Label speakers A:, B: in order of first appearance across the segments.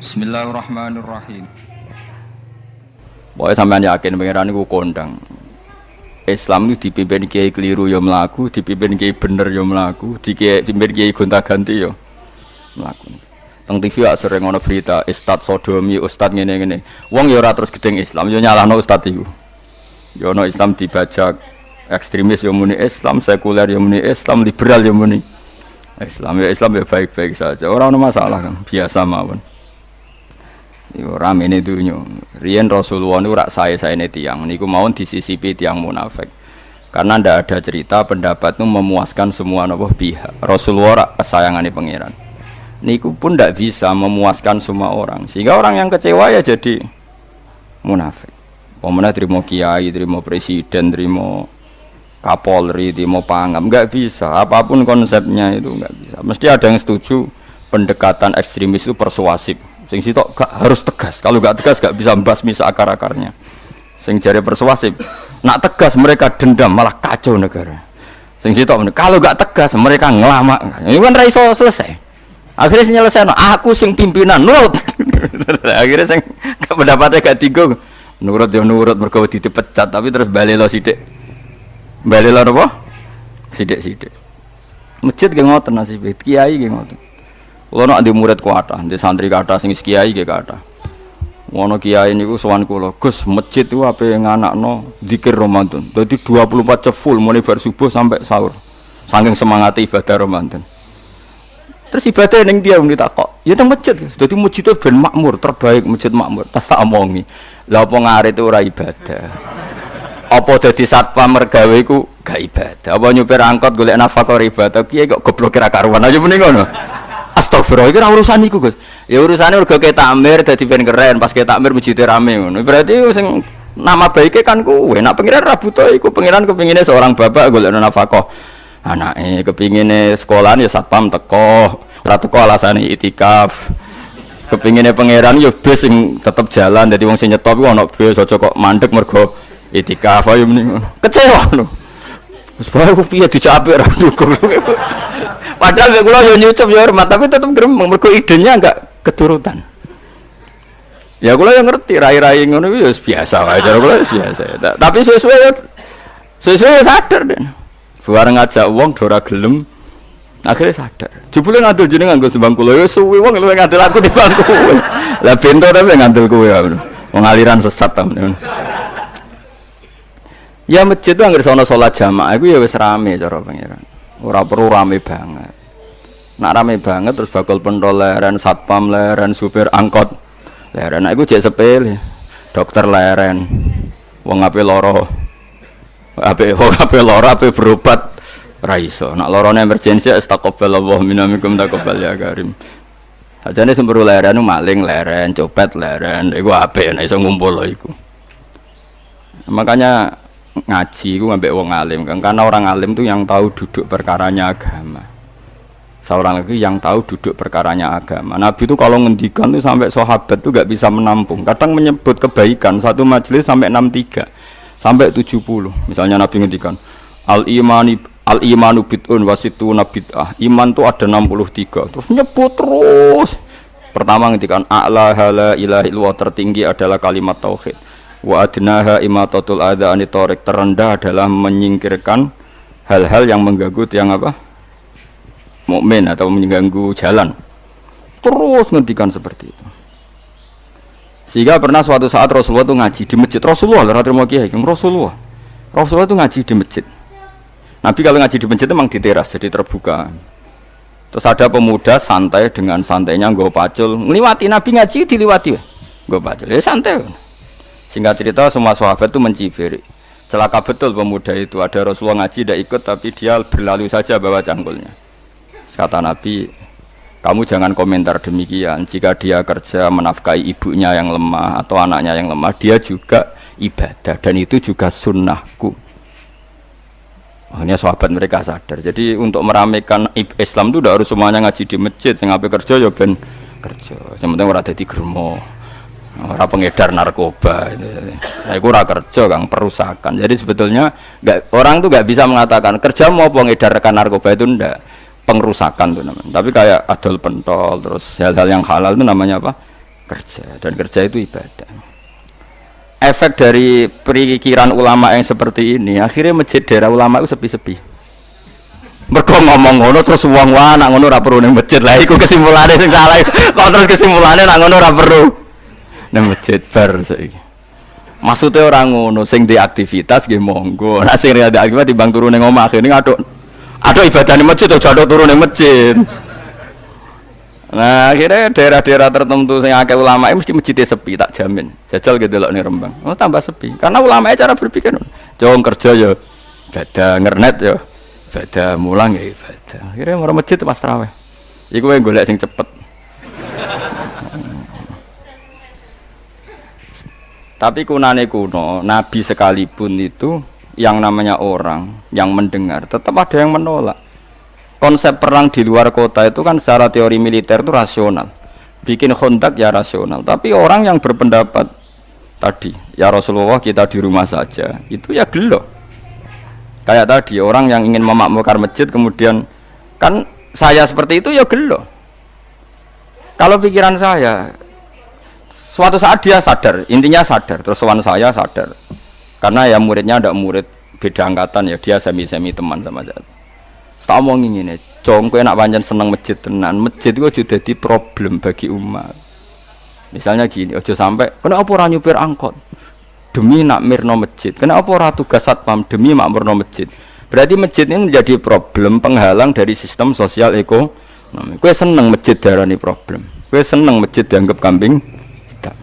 A: Bismillahirrahmanirrahim.
B: Pokoknya sampean yakin pengiran itu kondang. Islam itu dipimpin kiai keliru ya melaku, dipimpin kiai bener ya melaku, dipimpin kiai gonta-ganti ya melaku. Teng TV sering ono berita ustad sodomi, ustad ngene-ngene. Wong ya ora terus gedeng Islam, ya nyalahno ustad iku. Ya ono Islam dibajak, ekstremis ya muni Islam, sekuler ya muni Islam, liberal ya muni Islam. Ya Islam ya baik-baik saja. Ora ono masalah kan, biasa mawon. Yo ramene dunyo. Riyen Rasulullah niku rak sae-saene tiyang niku mawon disisipi tiyang munafik. Karena ndak ada cerita pendapat itu memuaskan semua napa pihak. Rasulullah rak kesayangane pangeran. Niku pun ndak bisa memuaskan semua orang. Sehingga orang yang kecewa ya jadi munafik. Pemene trimo kiai, trimo presiden, trimo Kapolri, trimo pangam, enggak bisa. Apapun konsepnya itu enggak bisa. Mesti ada yang setuju pendekatan ekstremis itu persuasif. Sing sitok harus tegas. Kalau enggak tegas enggak bisa membasmi akar-akarnya. Sing jare persuasif, nak tegas mereka dendam malah kacau negara. Sing sitok kalau enggak tegas mereka ngelamak. Ini kan ra iso selesai. Akhirnya sing nyelesaino aku sing pimpinan nurut. Akhirnya sing pendapatnya gak tigo. Nurut ya nurut mergo dipecat tapi terus balelo sithik. Balelo apa? Sithik-sithik. Masjid ge ngoten nasibe, kiai ge ngoten. Kulo nek di murid kuatah, di santri kathah sing kiai nggih kathah. Ono kiai niku sowan kula, Gus, masjid iku ape nganakno zikir Ramadan. Dadi 24 jam full mulai bar subuh sampai sahur. Saking semangate ibadah Ramadan. Terus ibadah ning dia muni takok, ya teng masjid. Dadi masjid itu ben makmur, terbaik masjid makmur. Tak omongi. Lah apa ngarit itu ora ibadah. Apa dadi satpam mergawe iku gak ibadah. Apa nyupir angkot golek nafkah ibadah, kiai kok goblok kira karuan aja muni ngono. Astagfirullah, itu urusan iku, Gus. Ya urusane mergo ke takmir dadi ben keren, pas ke takmir masjid rame ngono. Berarti sing nama baike kan kowe. Nek pengiran ra butuh iku, pengiran kepingine seorang bapak golek nafkah. Anake kepingine sekolahan ya satpam teko, ora teko alasane itikaf. Kepingine pengiran ya bis sing tetep jalan, dadi wong sing nyetop iku ana bis aja kok mandek mergo itikaf ayo mending. Kecewa lho. Wis bae ku piye dicapik ra dukung. Padahal nek kula yo nyucup yo hormat, tapi tetep gremeng mergo idenya enggak keturutan. Ya kula yo ngerti rai-rai ngono iku yo biasa wae, cara kula biasa. Tapi suwe-suwe sadar den. Bareng ngajak wong do ora gelem, akhirnya sadar. Jebule ngandel jeneng nganggo sembang kula yo suwe wong luwih ngandel aku timbang kowe. Lah bento tapi ngandel kowe ya. Wong aliran sesat ta men. Ya masjid itu anggere sono salat jamaah iku ya wis rame cara pangeran. Ora perlu rame banget. Nak rame banget terus bakal pentol leren, satpam leren, supir angkot leren. Nah iku jek sepele. Dokter leren. Wong ape lara. Ape berobat ra iso. Nak larane emergensi astagfirullah minamikum taqabbal ya karim. Ajane semburu leren maling leren, copet leren. Iku apik nek iso ngumpul iku. Makanya ngaji itu ngambil wong alim kan, karena orang alim itu yang tahu duduk perkaranya agama. Seorang lagi yang tahu duduk perkaranya agama. Nabi itu kalau ngendikan itu sampai sahabat itu gak bisa menampung. Kadang menyebut kebaikan satu majelis sampai 63 sampai 70. Misalnya Nabi ngendikan al imanu bid'un wasituna bid'ah. Iman itu ada 63. Terus nyebut terus. Pertama ngendikan a'la la ilaha illallah, tertinggi adalah kalimat tauhid. Wa adnaha imatatul adza ani thariq, terendah adalah menyingkirkan hal-hal yang mengganggu yang apa? Mukmin atau mengganggu jalan. Terus ngendikan seperti itu. Sehingga pernah suatu saat Rasulullah itu ngaji di masjid. Rasulullah ora terima kiai, Rasulullah itu ngaji di masjid. Nabi kalau ngaji di masjid memang di teras jadi terbuka. Terus ada pemuda santai dengan santainya nggo pacul, ngliwati Nabi ngaji diliwati. Nggo pacul. Ya santai. Singkat cerita semua sahabat itu mencibir. Celaka betul pemuda itu. Ada Rasulullah ngaji tidak ikut tapi dia berlalu saja bawa cangkulnya. Kata Nabi, kamu jangan komentar demikian. Jika dia kerja menafkahi ibunya yang lemah atau anaknya yang lemah, dia juga ibadah dan itu juga sunnahku. Akhirnya sahabat mereka sadar. Jadi untuk meramaikan Islam itu tidak harus semuanya ngaji di masjid. Yang ngapain kerja ya ben kerja. Yang penting ora dadi germo. Orang pengedar narkoba, nah, itu ora kerja kang perusakan. Jadi sebetulnya orang tuh nggak bisa mengatakan kerja mau pengedar narkoba itu ndak, pengerusakan tuh namanya. Tapi kayak adol pentol terus hal-hal yang halal itu namanya apa? kerja, dan kerja itu ibadah. Efek dari pikiran ulama yang seperti ini, akhirnya masjid daerah ulama itu sepi-sepi. Mergo ngomong ngono terus wong wae nak ngono ora perlu ning masjid. Lah iku kesimpulane sing salah. Kok terus kesimpulane nak ngono ora perlu ning masjid bar saiki. Maksudnya orang ngono sing di aktivitas nggih monggo. Nek sing ada aktivitas timbang turu ning omah kene aduk ibadah ning masjid aja aduk turu ning masjid. Nah, akhirnya daerah-daerah tertentu sing akeh ulama mesti masjidnya sepi, tak jamin. Jajal gitu delok ning Rembang. Oh, tambah sepi. Karena ulama cara berpikir, jong kerja ya ibadah, ngernet ya ibadah, mulang ya ibadah. Akhirnya orang masjid pas tarawih. Iku wae golek sing cepet. Tapi kunane kuno, Nabi sekalipun itu yang namanya orang yang mendengar tetap ada yang menolak. Konsep perang di luar kota itu kan secara teori militer itu rasional. Bikin kontak ya rasional. Tapi orang yang berpendapat tadi, ya Rasulullah kita di rumah saja, itu ya gelo. Kayak tadi orang yang ingin memakmurkan masjid kemudian kan saya seperti itu ya gelo. Kalau pikiran saya suatu saat dia sadar, intinya sadar, terus sowan saya sadar. Karena ya muridnya ada murid beda angkatan ya, dia semi-semi teman sama saya. Tak omong ngene, jong kowe nak pancen seneng masjid tenan, masjid iku aja dadi problem bagi umat. Misalnya gini, aja sampai kenapa ora nyupir angkot demi nak mirno masjid, kenapa ora tugas satpam demi makmurno masjid. Berarti masjid ini menjadi problem penghalang dari sistem sosial ekonomi. Kowe seneng masjid darani problem, kowe seneng masjid dianggap kambing hitam.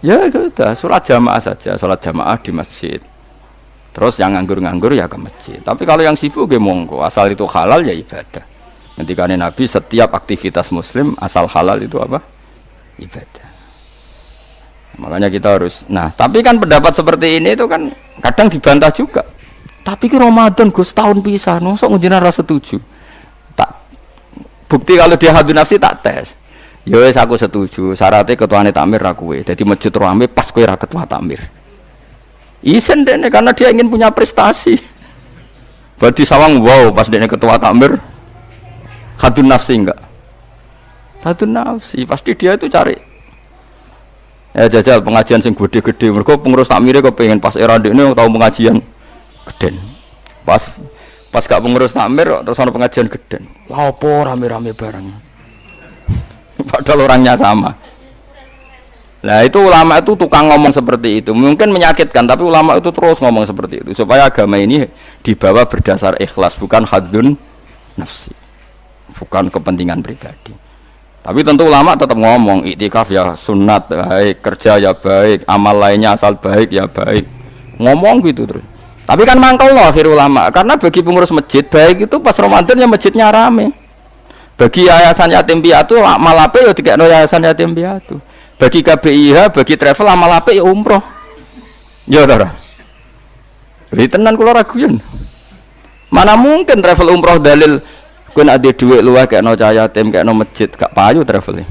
B: Ya sudah, sholat jamaah saja, sholat jamaah di masjid. Terus yang nganggur-nganggur ya ke masjid. Tapi kalau yang sibuk ya monggo, asal itu halal ya ibadah. Ketika Nabi setiap aktivitas muslim asal halal itu apa? Ibadah. Makanya kita harus. Nah, tapi kan pendapat seperti ini itu kan kadang dibantah juga. Tapi ki Ramadan Gus tahun pisan, mosok njenengan ra setuju. Tak bukti kalau dia hadun nafsi tak tes. Ya wis aku setuju, syaratnya ketuane takmir ra kowe. Dadi masjid rame pas kowe ra ketua takmir. Isen dene karena dia ingin punya prestasi. Berarti sawang wow pas dene ketua takmir hadun nafsi enggak? Hadun nafsi pasti dia itu cari. Ya jajal pengajian sing gede-gede. Mergo pengurus takmire kok pengen pas era dekne tau pengajian geden. Pas gak pengurus takmir terus ana pengajian geden. Wah apa rame-rame bareng. Padahal orangnya sama. Nah itu ulama itu tukang ngomong seperti itu, mungkin menyakitkan, tapi ulama itu terus ngomong seperti itu supaya agama ini dibawa berdasar ikhlas, bukan hadzun nafsi, bukan kepentingan pribadi. Tapi tentu ulama tetap ngomong iktikaf ya sunat baik, kerja ya baik, amal lainnya asal baik ya baik, ngomong gitu terus. Tapi kan mangkal loh akhir ulama, karena bagi pengurus masjid baik itu pas Ramadan ya masjidnya rame. Bagi yayasan yatim piatu malape ya dikekno yayasan yatim piatu. Bagi KBIH, bagi travel amal apik ya umroh. Ya ora. Iki tenan kula raguyan. Mana mungkin travel umroh dalil kowe nek duwe dhuwit luwih kekno cah yatim, kekno masjid, gak payu travel.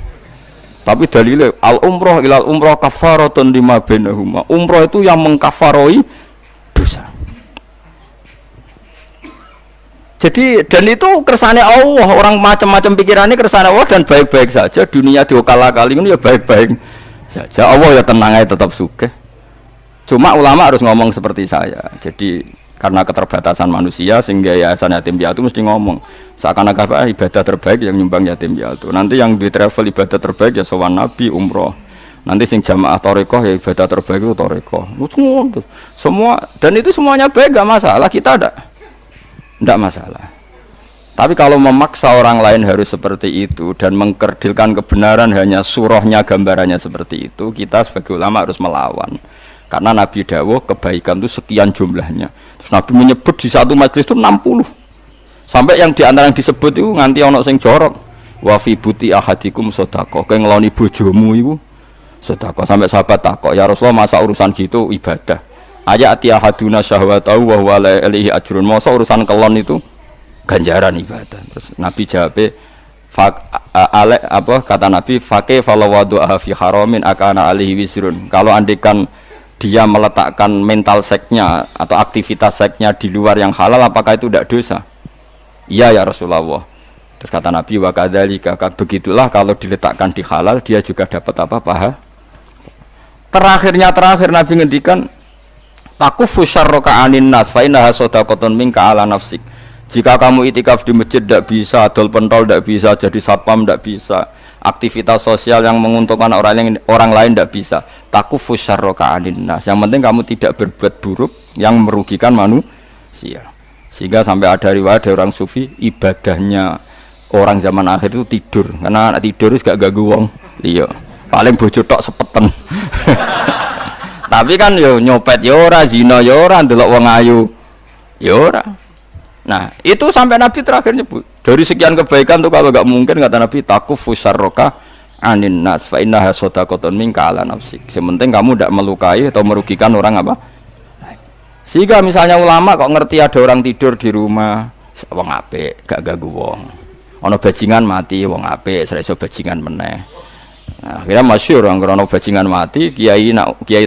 B: Tapi dalile al umroh ilal umroh kafaratun lima bainahuma. Umroh itu yang mengkafaroi dosa. Jadi dan itu kersane Allah, orang macam-macam pikirannya kersane Allah dan baik-baik saja. Dunia diokal-akali ini ya baik-baik saja. Allah ya tenang aja tetap sugih. Cuma ulama harus ngomong seperti saya. Jadi karena keterbatasan manusia sehingga yayasan yatim piatu mesti ngomong seakan-akan ibadah terbaik yang nyumbang yatim piatu. Nanti yang di travel ibadah terbaik ya sowan Nabi umroh. Nanti sing jamaah torekoh ya ibadah terbaik itu torekoh. Semua dan itu semuanya baik gak masalah, kita tidak masalah. Tapi kalau memaksa orang lain harus seperti itu dan mengkerdilkan kebenaran hanya surahnya gambarannya seperti itu, kita sebagai ulama harus melawan. Karena Nabi dawuh kebaikan itu sekian jumlahnya. Terus Nabi menyebut di satu majelis itu 60. Sampai yang diantara yang disebut itu nganti ono sing jorok. Wa fi buti ahadikum sedekah. Kowe ngeloni bojomu iku sedekah. Sampai sahabat takok, "Ya Rasulullah, masa urusan gitu ibadah?" Ayat ahaduna syahwatahu wa huwa la ilaihi ajrun. Masa urusan kelon itu ganjaran ibadah. Terus Nabi jawab kata Nabi faqih falawadu'aha fi haramin akana alaihi wisrun. Kalau andekan dia meletakkan mental seksnya atau aktivitas seksnya di luar yang halal, apakah itu tidak dosa? Iya ya Rasulullah. Terus kata Nabi wa kadzalika, begitulah kalau diletakkan di halal dia juga dapat apa paha. Terakhir Nabi ngendikan takufu syarraka anin nas fa innaha shadaqatun minka ala nafsik. Jika kamu itikaf di masjid tidak bisa, adol pentol tidak bisa, jadi satpam tidak bisa, aktivitas sosial yang menguntungkan orang lain tidak bisa. Takufu syarraka anin nas. Yang penting kamu tidak berbuat buruk yang merugikan manusia. Sehingga sampai ada riwayat dari orang sufi, ibadahnya orang zaman akhir itu tidur, karena anak tidur itu gak ganggu wong. Iya, paling bojo tok sepeten. Tapi kan yo nyopet yo ora, zina yo ora, ndelok wong ayu yo ora. Nah, itu sampai Nabi terakhir nyebut. Dari sekian kebaikan tuh kalau gak mungkin kata Nabi takufu syarraka anin nas fa innaha shadaqatun minka ala nafsik. Sementing kamu tidak melukai atau merugikan orang apa? Sehingga misalnya ulama kok ngerti ada orang tidur di rumah, wong apik, gak ganggu wong. Ono bajingan mati wong apik, iso bajingan meneh. Nah, akhirnya masyhur orang ono bajingan mati, kiai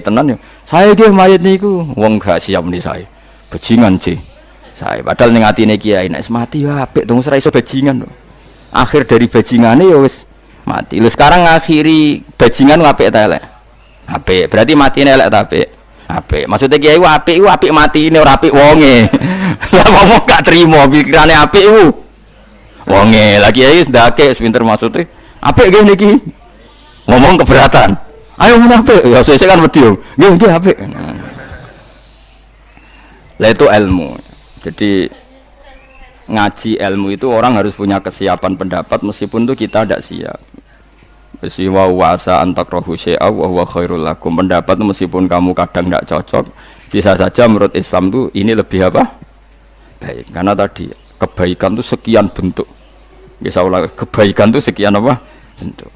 B: tenan yo. Saya nggih mayit niku, wong gak siap meni saya. Bajingan sih. Saya padahal ning atine kiai nek mati yo apik, dong ora iso bajingan. Akhir dari bajingane yo wis mati. Lho sekarang ngakhiri bajingan apik ta elek? Apik. Berarti matine elek ta apik? Apik. Maksudnya kiai apik iku apik matine ora apik wonge. Lah wong gak trimo pikirane apik iku. Wonge lagi aja sedake sepinter maksudnya apik nggih niki ngomong keberatan ayo ngomong apik ya saya kan wedi yo nggih apik. Lah itu ilmu. Jadi ngaji ilmu itu orang harus punya kesiapan pendapat meskipun itu kita tidak siap. Wa wasa antakrahu syai'a wa huwa khairul lakum. Pendapat meskipun kamu kadang tidak cocok, bisa saja menurut Islam itu ini lebih apa? Baik, karena tadi kebaikan itu sekian bentuk. Bisa ulang, kebaikan itu sekian apa? Bentuk.